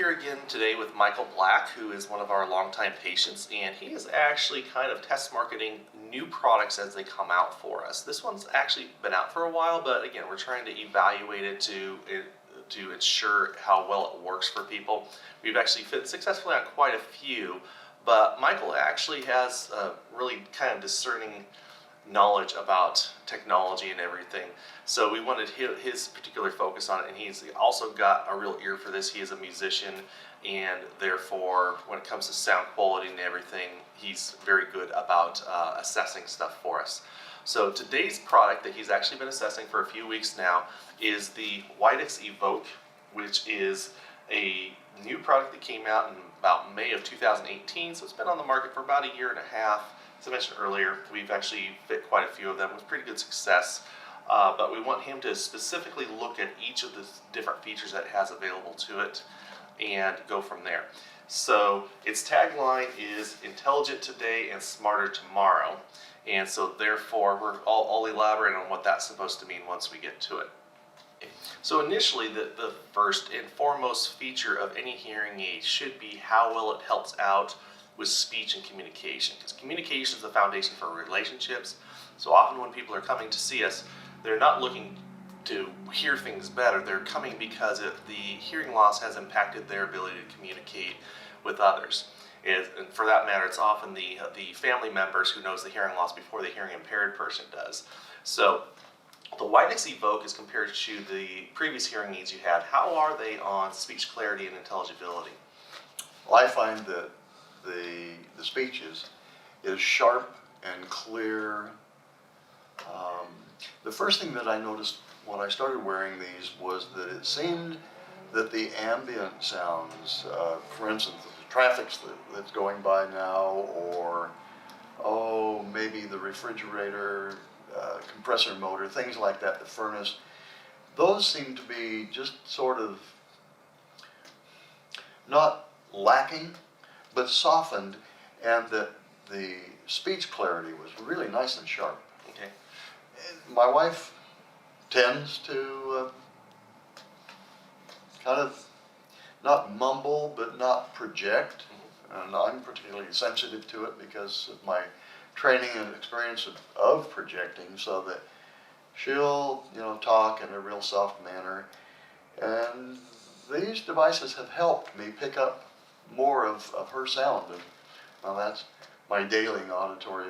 here again today with Michael Black, who is one of our longtime patients, and he is actually kind of test marketing new products as they come out for us. This one's actually been out for a while, but again, we're trying to evaluate it to ensure how well it works for people. We've actually fit successfully on quite a few, but Michael actually has a really kind of discerning knowledge about technology and everything, so we wanted his particular focus on it, and he's also got a real ear for this. He is a musician, and therefore when it comes to sound quality and everything, he's very good about assessing stuff for us. So today's product that he's actually been assessing for a few weeks now is the Widex Evoke, which is a new product that came out in about May of 2018, so it's been on the market for about a year and a half. As I mentioned earlier, we've actually fit quite a few of them with pretty good success, but we want him to specifically look at each of the different features that it has available to it and go from there. So its tagline is intelligent today and smarter tomorrow, and so therefore I'll elaborate on what that's supposed to mean once we get to it. So initially, the first and foremost feature of any hearing aid should be how well it helps out with speech and communication, because communication is the foundation for relationships. So often when people are coming to see us, they're not looking to hear things better, they're coming because the hearing loss has impacted their ability to communicate with others. And for that matter, it's often the family members who knows the hearing loss before the hearing impaired person does. So the Widex Evoke is compared to the previous hearing aids you had. How are they on speech clarity and intelligibility? Well, I find that the speech is sharp and clear. The first thing that I noticed when I started wearing these was that it seemed that the ambient sounds, for instance, the traffic that's going by now, or maybe the refrigerator, compressor motor, things like that, the furnace, those seem to be just sort of not lacking, but softened, and that the speech clarity was really nice and sharp. Okay. My wife tends to kind of not mumble, but not project, and I'm particularly sensitive to it because of my training and experience of projecting, so that she'll talk in a real soft manner, and these devices have helped me pick up more of her sound, and well, that's my daily auditory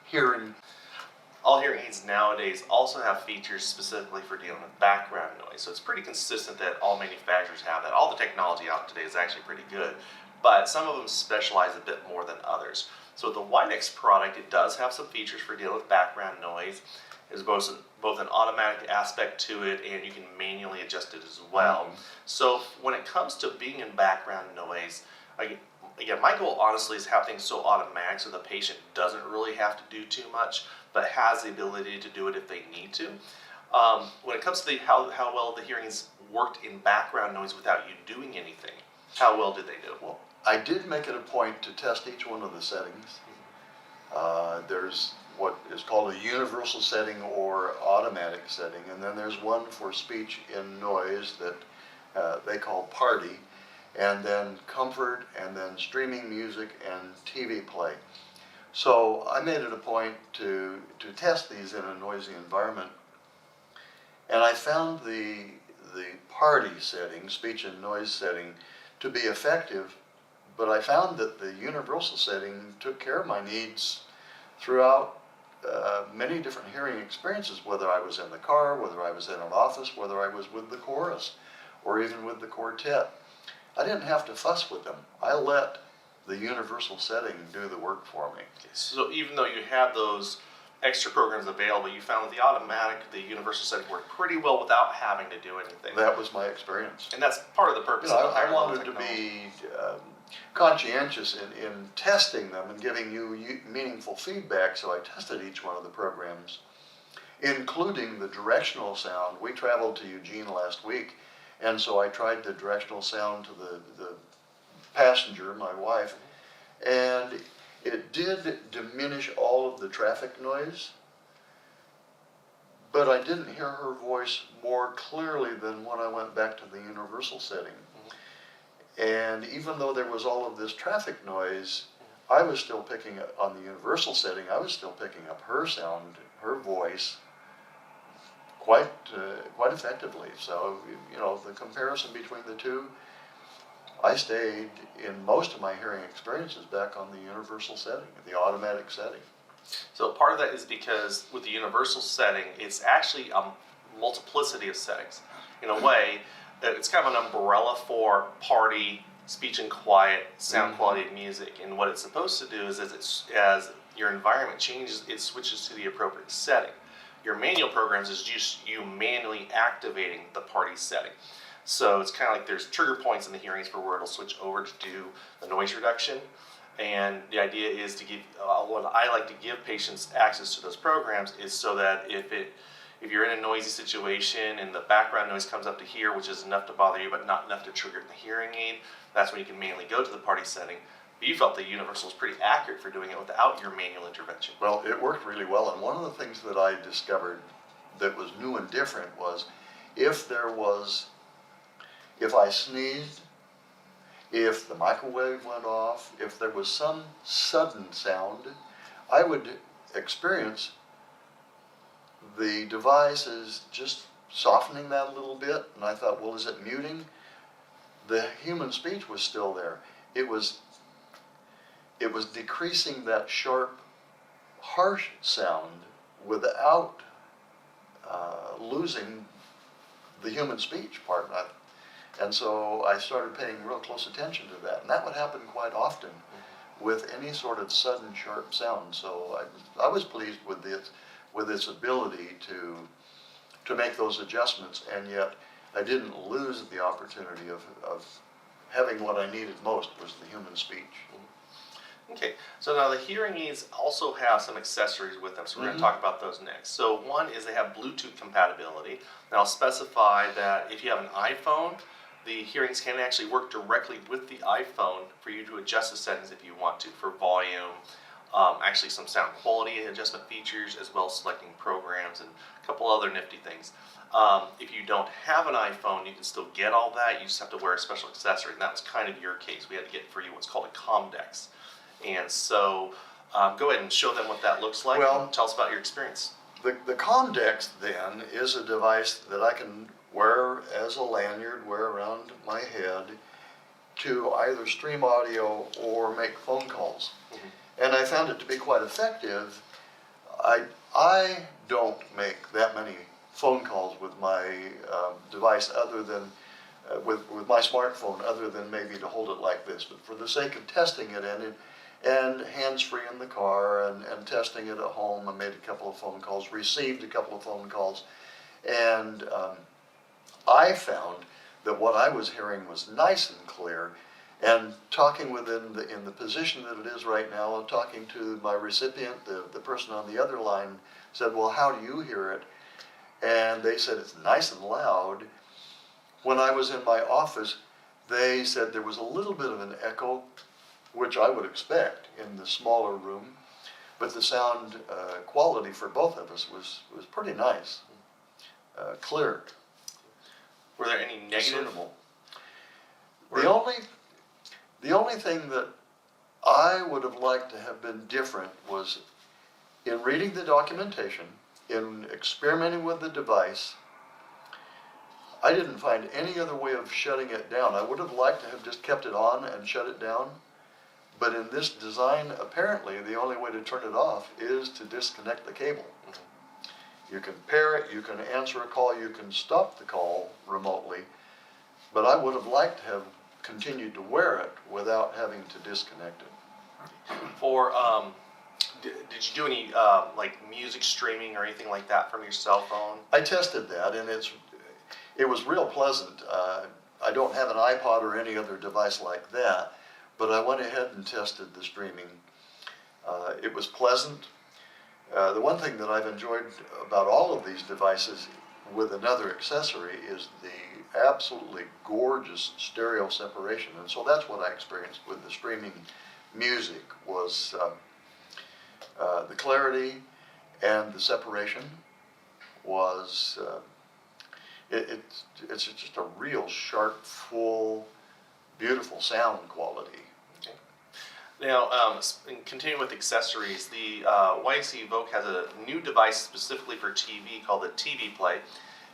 hearing. All hearing aids nowadays also have features specifically for dealing with background noise, so it's pretty consistent that all manufacturers have that. All the technology out today is actually pretty good, but some of them specialize a bit more than others. So with the Widex product, it does have some features for dealing with background noise. There's both an automatic aspect to it, and you can manually adjust it as well. So when it comes to being in background noise, again, my goal honestly is have things so automatic so the patient doesn't really have to do too much, but has the ability to do it if they need to. When it comes to how well the hearings worked in background noise without you doing anything, how well did they do? Well, I did make it a point to test each one of the settings. There's what is called a universal setting or automatic setting, and then there's one for speech in noise that they call party, and then comfort, and then streaming music and TV play. So I made it a point to test these in a noisy environment, and I found the party setting, speech and noise setting, to be effective, but I found that the universal setting took care of my needs throughout many different hearing experiences, whether I was in the car, whether I was in an office, whether I was with the chorus, or even with the quartet. I didn't have to fuss with them. I let the universal setting do the work for me. Okay, so even though you had those extra programs available, you found that the universal setting worked pretty well without having to do anything. That was my experience. And that's part of the purpose of the I wanted to be conscientious in testing them and giving you meaningful feedback, so I tested each one of the programs, including the directional sound. We traveled to Eugene last week, and so I tried the directional sound to the passenger, my wife, and it did diminish all of the traffic noise, but I didn't hear her voice more clearly than when I went back to the universal setting. And even though there was all of this traffic noise, I was still picking up on the universal setting. I was still picking up her sound, her voice, quite effectively. So, you know, the comparison between the two, I stayed in most of my hearing experiences back on the universal setting, the automatic setting. So part of that is because with the universal setting, it's actually a multiplicity of settings. In a way, it's kind of an umbrella for party, speech and quiet, sound quality of music. And what it's supposed to do is as your environment changes, it switches to the appropriate setting. Your manual programs is just you manually activating the party setting. So it's kind of like there's trigger points in the hearing aids for where it'll switch over to do the noise reduction. And the idea is to give, what I like to give patients access to those programs is so that if you're in a noisy situation and the background noise comes up to here, which is enough to bother you but not enough to trigger the hearing aid, that's when you can manually go to the party setting. But you felt the universal was pretty accurate for doing it without your manual intervention. Well, it worked really well, and one of the things that I discovered that was new and different was if I sneezed, if the microwave went off, if there was some sudden sound, I would experience the device is just softening that a little bit, and I thought, well, is it muting? The human speech was still there. It was decreasing that sharp, harsh sound without losing the human speech part. And so I started paying real close attention to that, and that would happen quite often with any sort of sudden sharp sound. So I was pleased with its ability to make those adjustments, and yet I didn't lose the opportunity of having what I needed most was the human speech. Okay, so now the hearing aids also have some accessories with them, so we're going to talk about those next. So one is they have Bluetooth compatibility, and I'll specify that if you have an iPhone, the hearings can actually work directly with the iPhone for you to adjust the settings if you want to, for volume, actually some sound quality adjustment features, as well as selecting programs and a couple other nifty things. If you don't have an iPhone, you can still get all that, you just have to wear a special accessory, and that was kind of your case. We had to get for you what's called a Comdex. And so go ahead and show them what that looks like. Well, and tell us about your experience. The Comdex then is a device that I can wear as a lanyard, wear around my head to either stream audio or make phone calls. And I found it to be quite effective. I don't make that many phone calls with my device other than with my smartphone, other than maybe to hold it like this. But for the sake of testing it and hands-free in the car and testing it at home, I made a couple of phone calls, received a couple of phone calls, and I found that what I was hearing was nice and clear. And talking in the position that it is right now, and talking to my recipient, the person on the other line said, well, how do you hear it? And they said it's nice and loud. When I was in my office, they said there was a little bit of an echo, which I would expect in the smaller room, but the sound quality for both of us was pretty nice, clear. Were there any negative? Discernible. The only thing that I would have liked to have been different was in reading the documentation, in experimenting with the device, I didn't find any other way of shutting it down. I would have liked to have just kept it on and shut it down, but in this design, apparently the only way to turn it off is to disconnect the cable. You can pair it, you can answer a call, you can stop the call remotely, but I would have liked to have continued to wear it without having to disconnect it. For did you do any like music streaming or anything like that from your cell phone? I tested that, and it was real pleasant. I don't have an iPod or any other device like that, but I went ahead and tested the streaming. It was pleasant. The one thing that I've enjoyed about all of these devices with another accessory is the absolutely gorgeous stereo separation, and so that's what I experienced with the streaming music was the clarity and the separation was it's just a real sharp, full beautiful sound quality. Okay. Now, continuing with accessories, the Widex Evoke has a new device specifically for TV called the TV Play.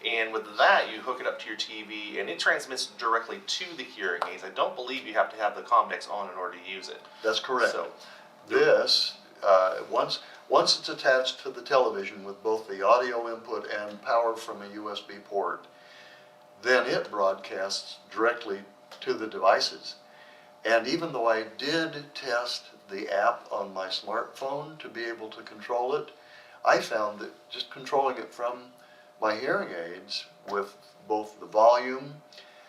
And with that, you hook it up to your TV, and it transmits directly to the hearing aids. I don't believe you have to have the comm decks on in order to use it. That's correct. So, This, once it's attached to the television with both the audio input and power from a USB port, then it broadcasts directly to the devices. And even though I did test the app on my smartphone to be able to control it, I found that just controlling it from my hearing aids with both the volume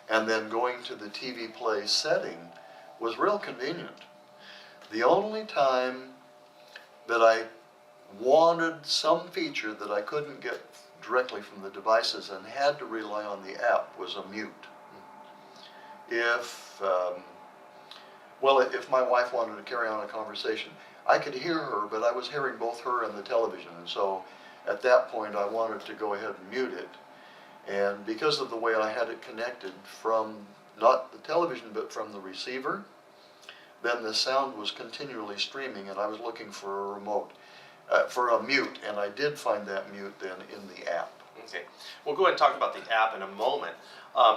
and then going to the TV Play setting was real convenient. The only time that I wanted some feature that I couldn't get directly from the devices and had to rely on the app was a mute. If my wife wanted to carry on a conversation, I could hear her, but I was hearing both her and the television, and so at that point I wanted to go ahead and mute it. And because of the way I had it connected from not the television but from the receiver, then the sound was continually streaming, and I was looking for a remote, for a mute, and I did find that mute then in the app. okay, we'll go ahead and talk about the app in a moment.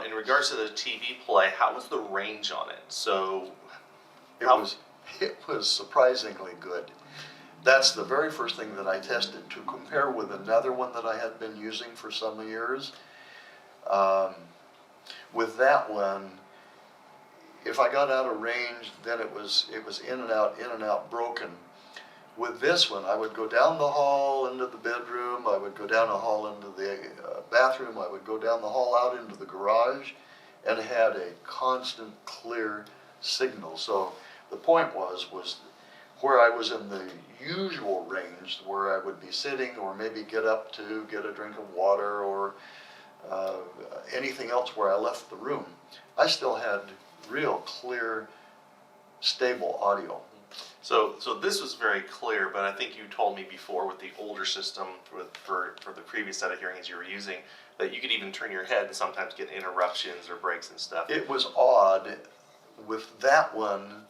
In regards to the TV Play, how was the range on it? So, It was surprisingly good. That's the very first thing that I tested to compare with another one that I had been using for some years. With that one, if I got out of range, then it was in and out, broken. With this one, I would go down the hall into the bedroom, I would go down the hall into the bathroom, I would go down the hall out into the garage, and had a constant, clear signal. So the point was where I was in the usual range, where I would be sitting or maybe get up to get a drink of water or anything else where I left the room, I still had real clear, stable audio. So this was very clear, but I think you told me before with the older system for the previous set of hearing aids you were using that you could even turn your head and sometimes get interruptions or breaks and stuff. It was odd. With that one,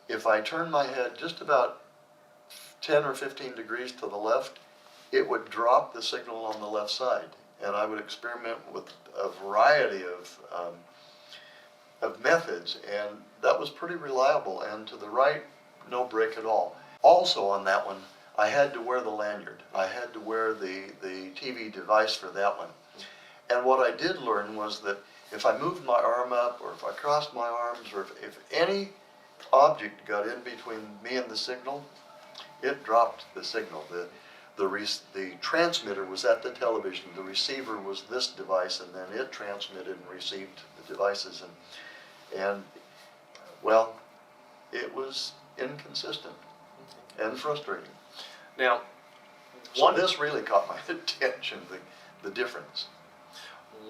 if I turned my head just about 10 or 15 degrees to the left, it would drop the signal on the left side. And I would experiment with a variety of methods, and that was pretty reliable. And to the right, no break at all. Also on that one, I had to wear the lanyard. I had to wear the TV device for that one. And what I did learn was that if I moved my arm up, or if I crossed my arms, or if any object got in between me and the signal, it dropped the signal. The transmitter was at the television, the receiver was this device, and then it transmitted and received the devices. And well, it was inconsistent and frustrating. Now, so this really caught my attention, the difference.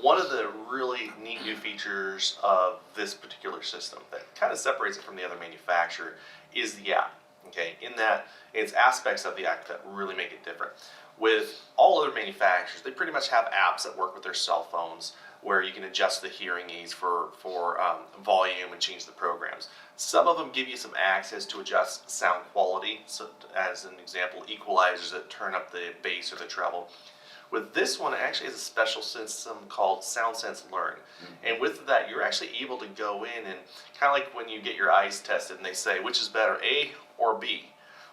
One of the really neat new features of this particular system that kind of separates it from the other manufacturer is the app. Okay, in that it's aspects of the app that really make it different. With all other manufacturers, they pretty much have apps that work with their cell phones where you can adjust the hearing aids for volume and change the programs. Some of them give you some access to adjust sound quality, so as an example, equalizers that turn up the bass or the treble. With this one, it actually has a special system called SoundSense Learn. And with that, you're actually able to go in and kind of like when you get your eyes tested and they say, which is better, A or B?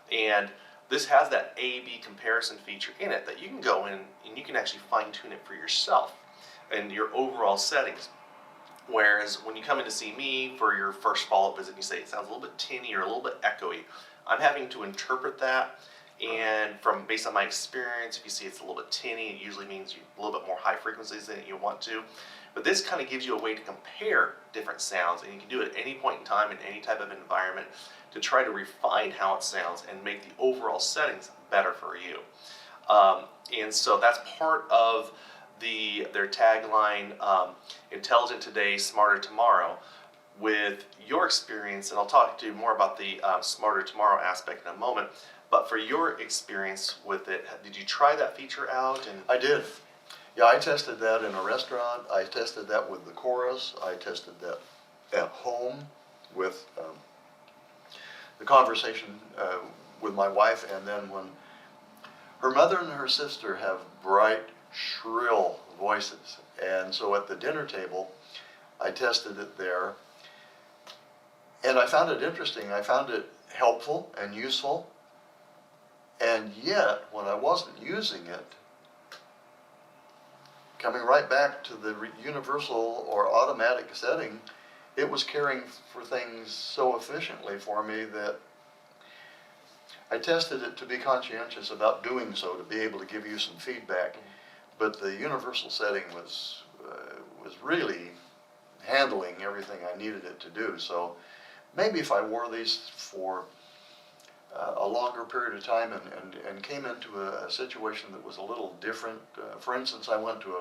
And this has that A-B comparison feature in it that you can go in and you can actually fine tune it for yourself and your overall settings. Whereas when you come in to see me for your first follow-up visit and you say it sounds a little bit tinny or a little bit echoey, I'm having to interpret that. And based on my experience, if you see it's a little bit tinny, it usually means a little bit more high frequencies than you want to. But this kind of gives you a way to compare different sounds, and you can do it at any point in time in any type of environment to try to refine how it sounds and make the overall settings better for you. And so that's part of their tagline, Intelligent Today, Smarter Tomorrow. With your experience, and I'll talk to you more about the Smarter Tomorrow aspect in a moment, but for your experience with it, did you try that feature out? And I did. Yeah, I tested that in a restaurant. I tested that with the chorus. I tested that at home with the conversation with my wife, and then when her mother and her sister have bright, shrill voices. And so at the dinner table, I tested it there, and I found it interesting. I found it helpful and useful, and yet when I wasn't using it, coming right back to the universal or automatic setting, it was caring for things so efficiently for me that I tested it to be conscientious about doing so, to be able to give you some feedback. But the universal setting was really handling everything I needed it to do. So maybe if I wore these for a longer period of time and came into a situation that was a little different. For instance, I went to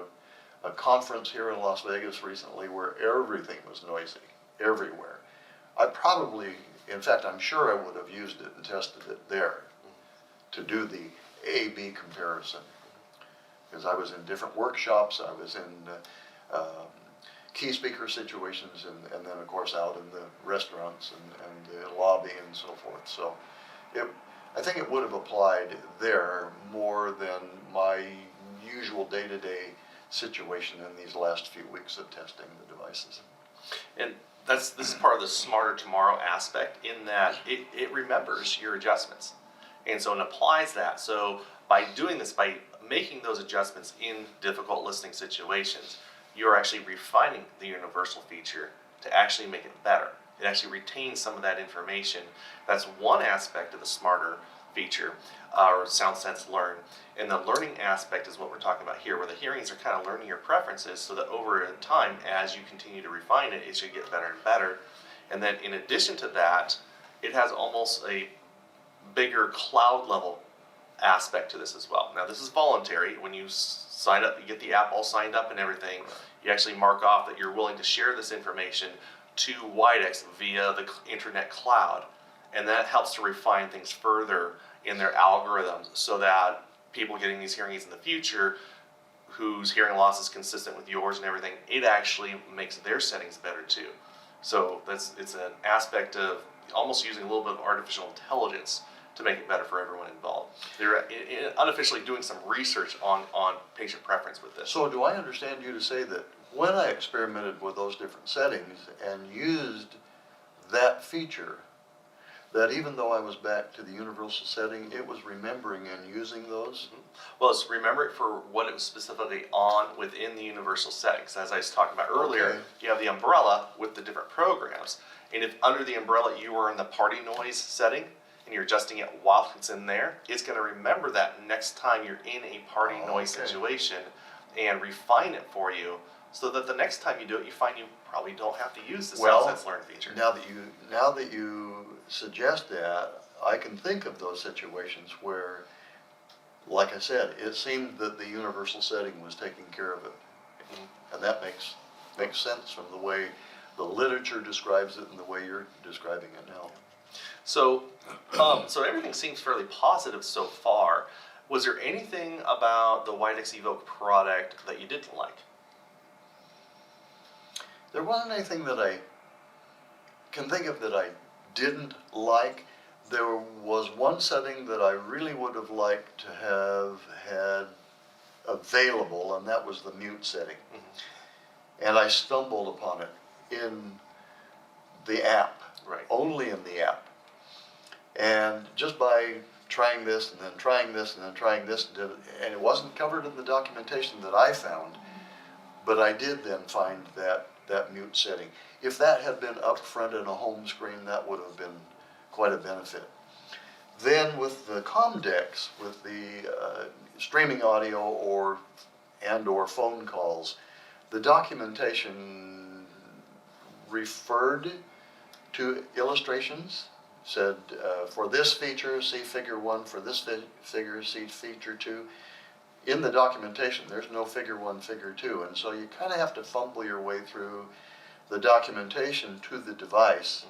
a conference here in Las Vegas recently where everything was noisy, everywhere. I probably, in fact, I'm sure I would have used it and tested it there to do the A-B comparison. Because I was in different workshops, I was in key speaker situations, and then of course out in the restaurants and the lobby and so forth. So I think it would have applied there more than my usual day-to-day situation in these last few weeks of testing the devices. And this is part of the smarter tomorrow aspect, in that it remembers your adjustments, and so it applies that. So by doing this, by making those adjustments in difficult listening situations, you're actually refining the universal feature to actually make it better. It actually retains some of that information. That's one aspect of the smarter feature, or SoundSense Learn. And the learning aspect is what we're talking about here, where the hearings are kind of learning your preferences, so that over time, as you continue to refine it, it should get better and better. And then in addition to that, it has almost a bigger cloud level aspect to this as well. Now, this is voluntary. When you sign up, you get the app all signed up and everything, you actually mark off that you're willing to share this information to Widex via the internet cloud. And that helps to refine things further in their algorithms, so that people getting these hearing aids in the future, whose hearing loss is consistent with yours and everything, it actually makes their settings better too. So it's an aspect of almost using a little bit of artificial intelligence to make it better for everyone involved. They're unofficially doing some research on patient preference with this. So do I understand you to say that when I experimented with those different settings and used that feature, that even though I was back to the universal setting, it was remembering and using those? Well, it's remember it for what it was specifically on within the universal settings. As I was talking about earlier, Okay. you have the umbrella with the different programs. And if under the umbrella you were in the party noise setting, and you're adjusting it while it's in there, it's going to remember that next time you're in a party noise Okay. situation and refine it for you, so that the next time you do it, you find you probably don't have to use the SoundSense Learn feature. Now that you suggest that, I can think of those situations where, like I said, it seemed that the universal setting was taking care of it. And that makes sense from the way the literature describes it and the way you're describing it now. So, so everything seems fairly positive so far. Was there anything about the Widex Evoke product that you didn't like? There wasn't anything that I can think of that I didn't like. There was one setting that I really would have liked to have had available, and that was the mute setting. And I stumbled upon it in the app, Right. only in the app. And just by trying this and then trying this and then trying this, and it wasn't covered in the documentation that I found, but I did then find that mute setting. If that had been up front in a home screen, that would have been quite a benefit. Then with the comm decks, with the streaming audio or phone calls, the documentation referred to illustrations, said for this feature, see figure 1, for this figure, see feature 2. In the documentation, there's no figure 1, figure 2, and so you kind of have to fumble your way through the documentation to the device.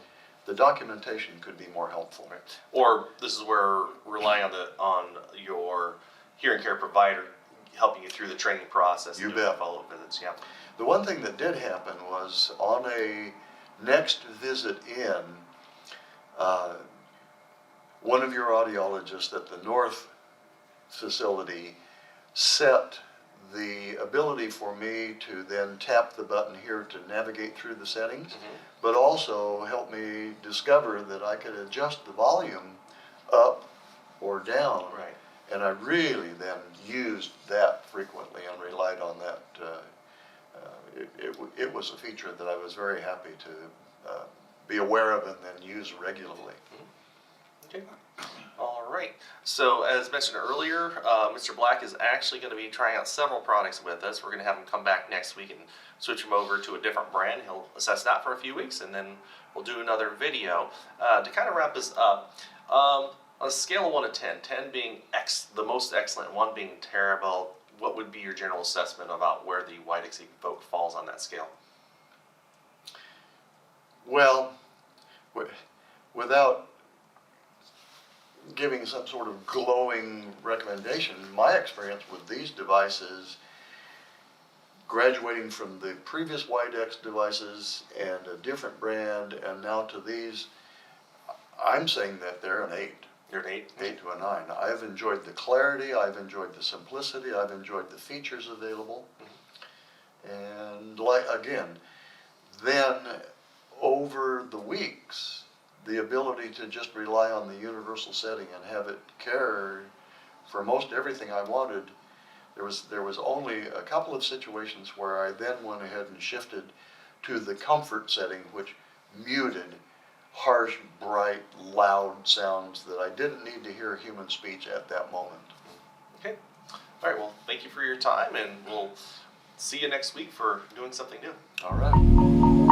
The documentation could be more helpful. Right. Or this is where relying on your hearing care provider helping you through the training process. You and doing bet. follow-up visits. Yeah. The one thing that did happen was on a next visit in, one of your audiologists at the North facility set the ability for me to then tap the button here to navigate through the settings, but also help me discover that I could adjust the volume up or down. Right. And I really then used that frequently and relied on that. It was a feature that I was very happy to be aware of and then use regularly. Okay. All right. So as mentioned earlier, Mr. Black is actually going to be trying out several products with us. We're going to have him come back next week and switch him over to a different brand. He'll assess that for a few weeks, and then we'll do another video. To kind of wrap this up, on a scale of 1 to 10, 10 being the most excellent, 1 being terrible, what would be your general assessment about where the Widex Evoke falls on that scale? Well, without giving some sort of glowing recommendation, my experience with these devices, graduating from the previous Widex devices and a different brand and now to these, I'm saying that they're an 8. You're an 8? 8 to a 9. I've enjoyed the clarity, I've enjoyed the simplicity, I've enjoyed the features available. And again, then over the weeks, the ability to just rely on the universal setting and have it care for most everything I wanted. There was only a couple of situations where I then went ahead and shifted to the comfort setting, which muted harsh, bright, loud sounds that I didn't need to hear human speech at that moment. Okay. All right. Well, thank you for your time, and we'll see you next week for doing something new. All right.